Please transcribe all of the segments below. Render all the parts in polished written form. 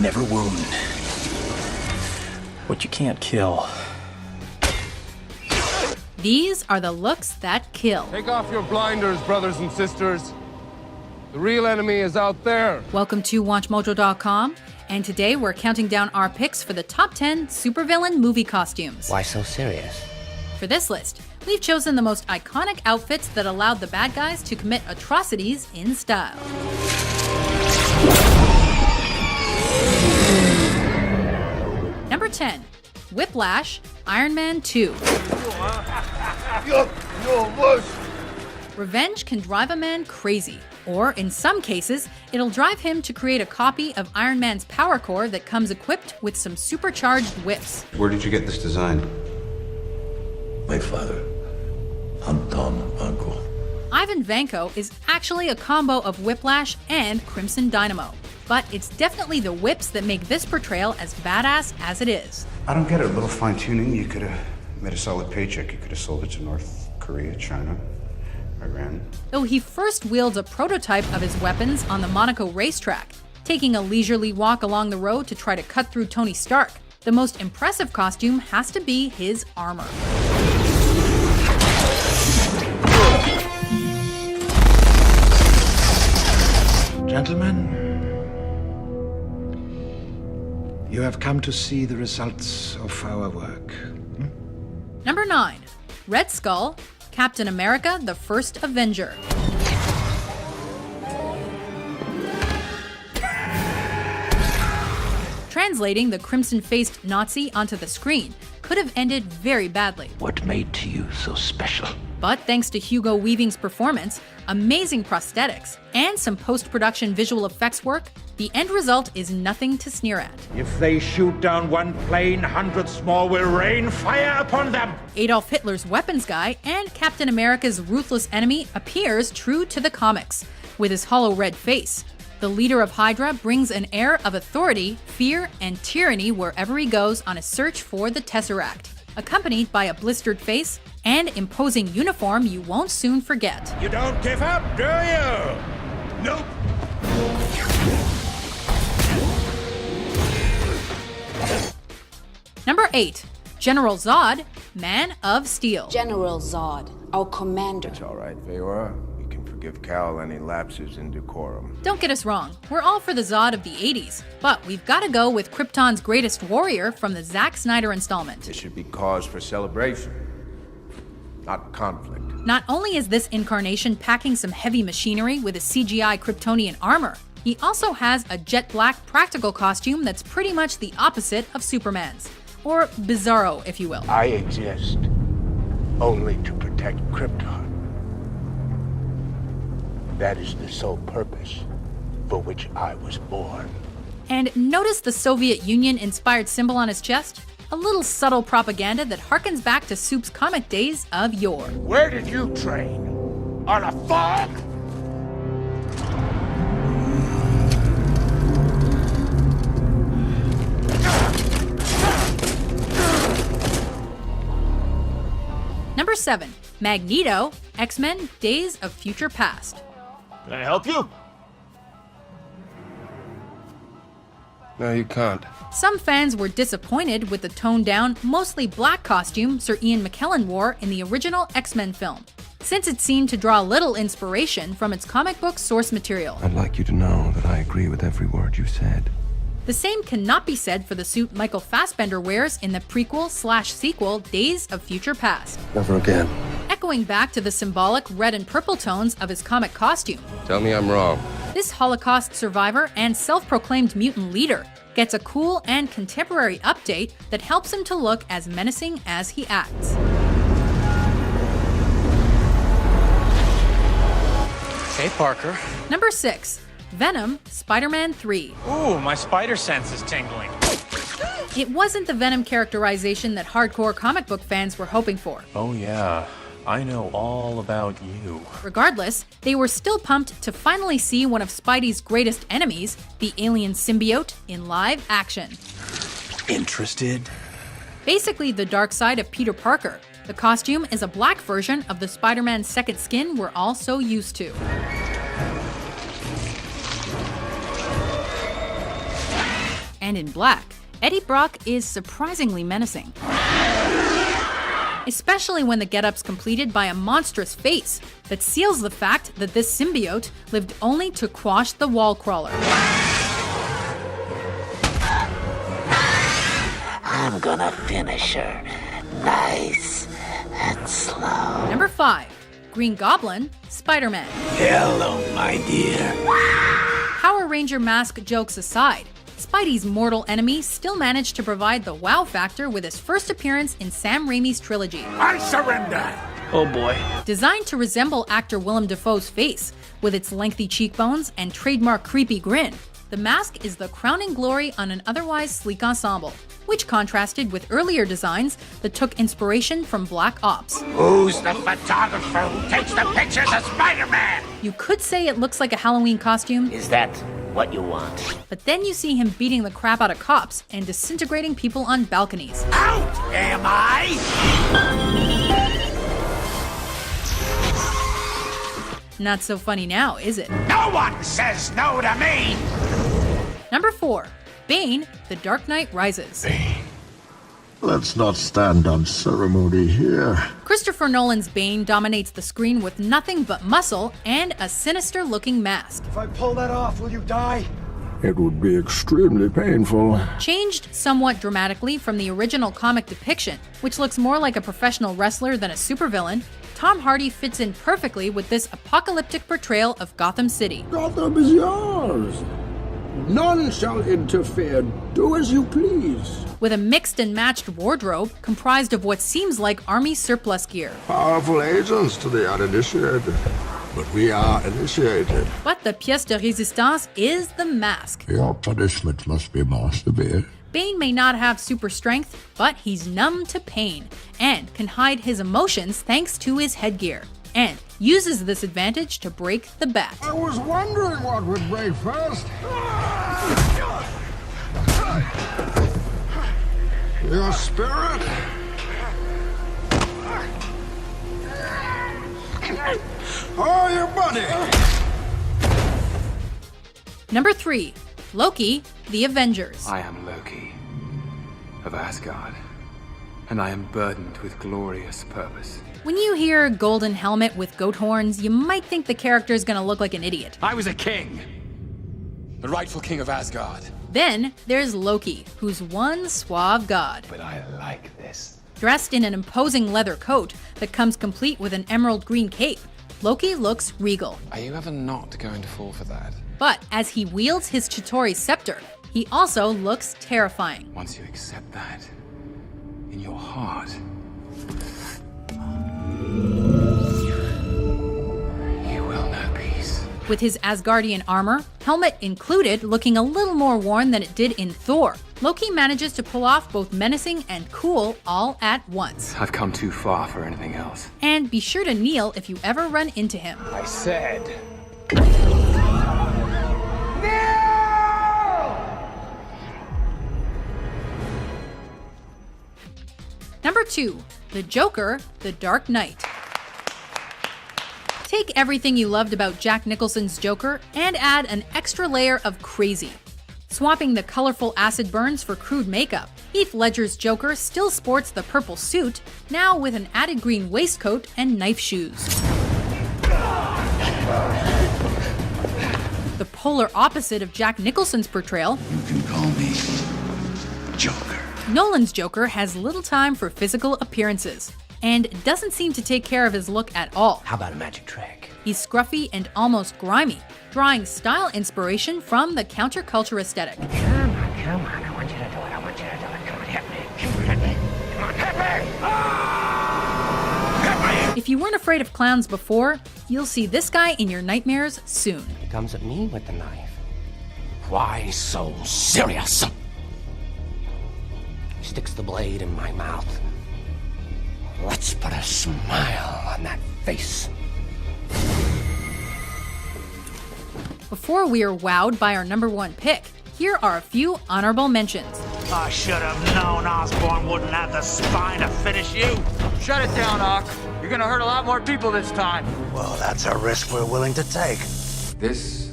never wound what you can't kill. These are the looks that kill. Take off your blinders, brothers and sisters. The real enemy is out there. Welcome to WatchMojo.com, and today we're counting down our picks for the top 10 supervillain movie costumes. Why so serious? For this list, we've chosen the most iconic outfits that allowed the bad guys to commit atrocities in style. Number 10, Whiplash, Iron Man 2. Revenge can drive a man crazy, or in some cases, it'll drive him to create a copy of Iron Man's power core that comes equipped with some supercharged whips. Where did you get this design? My father, Anton Vanko. Ivan Vanko is actually a combo of Whiplash and Crimson Dynamo, but it's definitely the whips that make this portrayal as badass as it is. I don't get it. A little fine-tuning. You could have made a solid paycheck. You could have sold it to North Korea, China, Iran. Though he first wields a prototype of his weapons on the Monaco racetrack, taking a leisurely walk along the road to try to cut through Tony Stark, the most impressive costume has to be his armor. Gentlemen, you have come to see the results of our work. Number 9, Red Skull, Captain America: The First Avenger. Translating the crimson-faced Nazi onto the screen could have ended very badly. What made to you so special? But thanks to Hugo Weaving's performance, amazing prosthetics, and some post-production visual effects work, the end result is nothing to sneer at. If they shoot down one plane, hundreds more will rain fire upon them. Adolf Hitler's weapons guy and Captain America's ruthless enemy appears true to the comics, with his hollow red face. The leader of Hydra brings an air of authority, fear, and tyranny wherever he goes on a search for the Tesseract, accompanied by a blistered face and imposing uniform you won't soon forget. You don't give up, do you? Nope. Number 8, General Zod, Man of Steel. General Zod, our commander. It's all right, Feyora. You can forgive Cal any lapses in decorum. Don't get us wrong, we're all for the Zod of the 80s, but we've got to go with Krypton's greatest warrior from the Zack Snyder installment. It should be cause for celebration, not conflict. Not only is this incarnation packing some heavy machinery with a CGI Kryptonian armor, he also has a jet black practical costume that's pretty much the opposite of Superman's. Or Bizarro, if you will. I exist only to protect Krypton. That is the sole purpose for which I was born. And notice the Soviet Union-inspired symbol on his chest? A little subtle propaganda that harkens back to Soup's comic days of yore. Where did you train? On a farm? Number 7, Magneto, X-Men: Days of Future Past. Can I help you? No, you can't. Some fans were disappointed with the toned-down, mostly black costume Sir Ian McKellen wore in the original X-Men film, since it seemed to draw little inspiration from its comic book source material. I'd like you to know that I agree with every word you said. The same cannot be said for the suit Michael Fassbender wears in the prequel/sequel Days of Future Past. Never again. Echoing back to the symbolic red and purple tones of his comic costume, Tell me I'm wrong. this Holocaust survivor and self-proclaimed mutant leader gets a cool and contemporary update that helps him to look as menacing as he acts. Hey, Parker. Number 6, Venom, Spider-Man 3. Ooh, my spider sense is tingling. It wasn't the Venom characterization that hardcore comic book fans were hoping for. Oh yeah, I know all about you. Regardless, they were still pumped to finally see one of Spidey's greatest enemies, the alien symbiote, in live action. Interested? Basically the dark side of Peter Parker. The costume is a black version of the Spider-Man second skin we're all so used to. And in black, Eddie Brock is surprisingly menacing. Especially when the getup's completed by a monstrous face that seals the fact that this symbiote lived only to quash the wall crawler. I'm gonna finish her. Nice and slow. Number 5. Green Goblin, Spider-Man. Hello, my dear. Power Ranger mask jokes aside, Spidey's mortal enemy still managed to provide the wow factor with his first appearance in Sam Raimi's trilogy. I surrender! Oh boy. Designed to resemble actor Willem Dafoe's face, with its lengthy cheekbones and trademark creepy grin, the mask is the crowning glory on an otherwise sleek ensemble, which contrasted with earlier designs that took inspiration from Black Ops. Who's the photographer who takes the pictures of Spider-Man? You could say it looks like a Halloween costume, Is that what you want? but then you see him beating the crap out of cops and disintegrating people on balconies. Out am I? Not so funny now, is it? No one says no to me! Number 4. Bane, The Dark Knight Rises. Let's not stand on ceremony here. Christopher Nolan's Bane dominates the screen with nothing but muscle and a sinister-looking mask. If I pull that off, will you die? It would be extremely painful. Changed somewhat dramatically from the original comic depiction, which looks more like a professional wrestler than a supervillain, Tom Hardy fits in perfectly with this apocalyptic portrayal of Gotham City. Gotham is yours. None shall interfere. Do as you please. With a mixed and matched wardrobe comprised of what seems like army surplus gear. Powerful agents to the uninitiated. But we are initiated. But the pièce de résistance is the mask. Your punishment must be more severe. Bane may not have super strength, but he's numb to pain and can hide his emotions thanks to his headgear, and uses this advantage to break the bat. I was wondering what would break first. Your spirit? Oh, your body! Number 3. Loki, The Avengers. I am Loki of Asgard, and I am burdened with glorious purpose. When you hear golden helmet with goat horns, you might think the character is gonna look like an idiot. I was a king, the rightful king of Asgard. Then there's Loki, who's one suave god. But I like this. Dressed in an imposing leather coat that comes complete with an emerald green cape, Loki looks regal. Are you ever not going to fall for that? But as he wields his Chitauri scepter, he also looks terrifying. Once you accept that in your heart, you will know peace. With his Asgardian armor, helmet included, looking a little more worn than it did in Thor, Loki manages to pull off both menacing and cool all at once. I've come too far for anything else. And be sure to kneel if you ever run into him. I said... Number 2. The Joker, The Dark Knight. Take everything you loved about Jack Nicholson's Joker and add an extra layer of crazy. Swapping the colorful acid burns for crude makeup, Heath Ledger's Joker still sports the purple suit, now with an added green waistcoat and knife shoes. The polar opposite of Jack Nicholson's portrayal, You can call me Joker. Nolan's Joker has little time for physical appearances, and doesn't seem to take care of his look at all. How about a magic trick? He's scruffy and almost grimy, drawing style inspiration from the counterculture aesthetic. Come on, I want you to do it. I want you to do it. Come on, hit me. Hit me. Come on, hit me. Hit me. If you weren't afraid of clowns before, you'll see this guy in your nightmares soon. He comes at me with the knife. Why so serious? Sticks the blade in my mouth. Let's put a smile on that face. Before we are wowed by our number 1 pick, here are a few honorable mentions. I should have known Osborn wouldn't have the spine to finish you. Shut it down, Ock. You're gonna hurt a lot more people this time. Well, that's a risk we're willing to take. This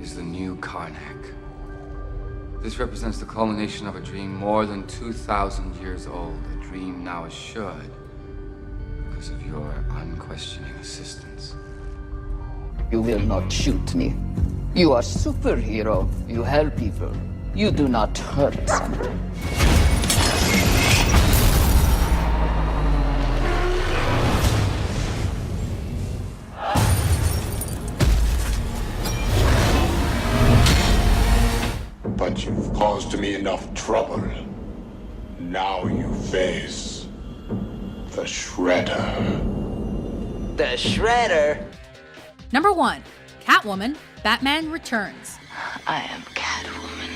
is the new Karnak. This represents the culmination of a dream more than 2,000 years old. A dream now assured because of your unquestioning assistance. You will not shoot me. You are superhero. You help people. You do not hurt. But you've caused me enough trouble. Now you face the Shredder. The Shredder? Number 1. Catwoman, Batman Returns. I am Catwoman.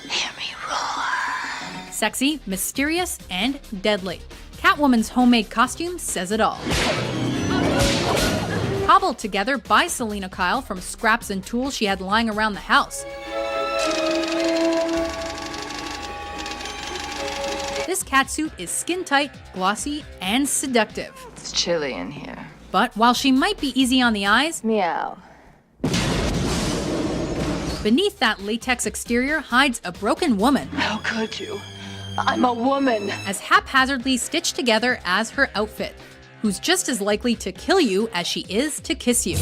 Hear me roar. Sexy, mysterious, and deadly. Catwoman's homemade costume says it all. Cobbled together by Selena Kyle from scraps and tools she had lying around the house. This catsuit is skin-tight, glossy, and seductive. It's chilly in here. But while she might be easy on the eyes, meow. Beneath that latex exterior hides a broken woman. How could you? I'm a woman. As haphazardly stitched together as her outfit, who's just as likely to kill you as she is to kiss you.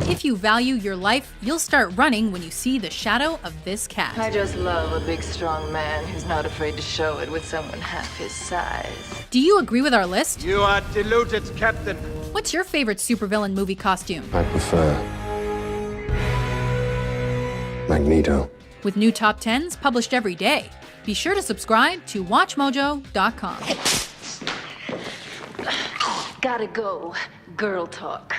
If you value your life, you'll start running when you see the shadow of this cat. I just love a big, strong man who's not afraid to show it with someone half his size. Do you agree with our list? You are deluded, Captain. What's your favorite supervillain movie costume? I prefer Magneto. With new top 10s published every day. Be sure to subscribe to WatchMojo.com. Gotta go. Girl talk.